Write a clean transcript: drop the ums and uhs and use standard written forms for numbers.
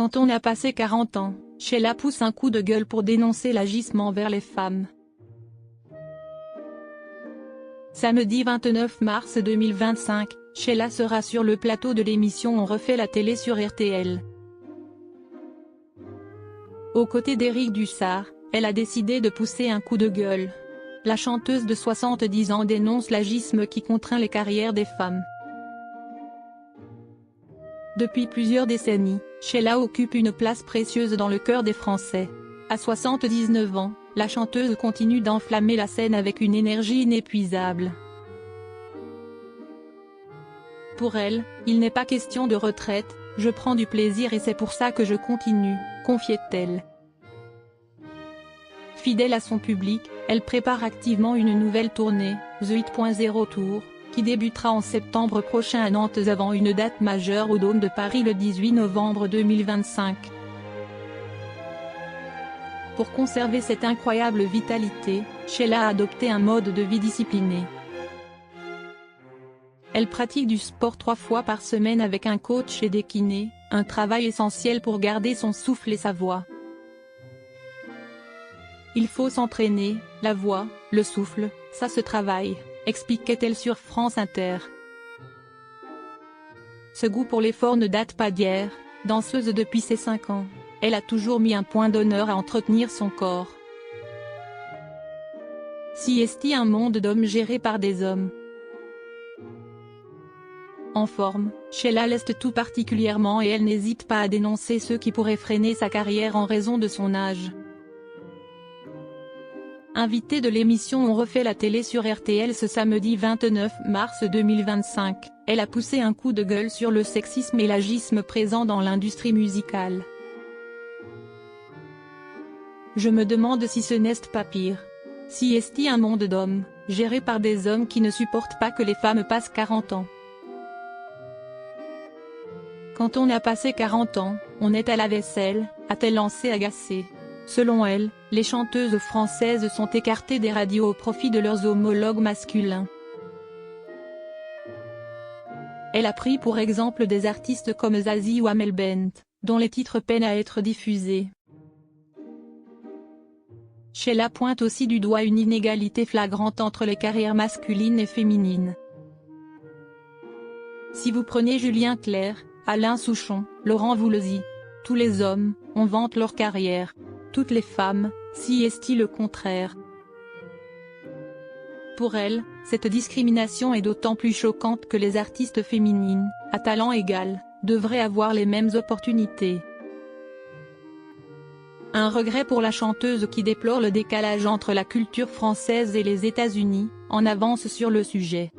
Quand on a passé 40 ans, Sheila pousse un coup de gueule pour dénoncer l'agissement envers les femmes. Samedi 29 mars 2025, Sheila sera sur le plateau de l'émission On refait la télé sur RTL. Aux côtés d'Éric Dussart, elle a décidé de pousser un coup de gueule. La chanteuse de 70 ans dénonce l'agisme qui contraint les carrières des femmes. Depuis plusieurs décennies, Sheila occupe une place précieuse dans le cœur des Français. À 79 ans, la chanteuse continue d'enflammer la scène avec une énergie inépuisable. Pour elle, il n'est pas question de retraite, je prends du plaisir et c'est pour ça que je continue, confiait-elle. Fidèle à son public, elle prépare activement une nouvelle tournée, The 8.0 Tour, qui débutera en septembre prochain à Nantes avant une date majeure au Dôme de Paris le 18 novembre 2025. Pour conserver cette incroyable vitalité, Sheila a adopté un mode de vie discipliné. Elle pratique du sport 3 fois par semaine avec un coach et des kinés, un travail essentiel pour garder son souffle et sa voix. Il faut s'entraîner, la voix, le souffle, ça se travaille, expliquait-elle sur France Inter. Ce goût pour l'effort ne date pas d'hier, danseuse depuis ses 5 ans, elle a toujours mis un point d'honneur à entretenir son corps. CST, un monde d'hommes géré par des hommes. En forme, Sheila l'est tout particulièrement et elle n'hésite pas à dénoncer ceux qui pourraient freiner sa carrière en raison de son âge. Invitée de l'émission On refait la télé sur RTL ce samedi 29 mars 2025, elle a poussé un coup de gueule sur le sexisme et l'agisme présent dans l'industrie musicale. Je me demande si ce n'est pas pire. Si est-il un monde d'hommes, géré par des hommes qui ne supportent pas que les femmes passent 40 ans. Quand on a passé 40 ans, on est à la vaisselle, a-t-elle lancé agacée. Selon elle, les chanteuses françaises sont écartées des radios au profit de leurs homologues masculins. Elle a pris pour exemple des artistes comme Zazie ou Amel Bent, dont les titres peinent à être diffusés. Sheila pointe aussi du doigt une inégalité flagrante entre les carrières masculines et féminines. Si vous prenez Julien Clerc, Alain Souchon, Laurent Voulzy, tous les hommes, on vante leur carrière. Toutes les femmes, si est-il le contraire. Pour elle, cette discrimination est d'autant plus choquante que les artistes féminines, à talent égal, devraient avoir les mêmes opportunités. Un regret pour la chanteuse qui déplore le décalage entre la culture française et les États-Unis, en avance sur le sujet.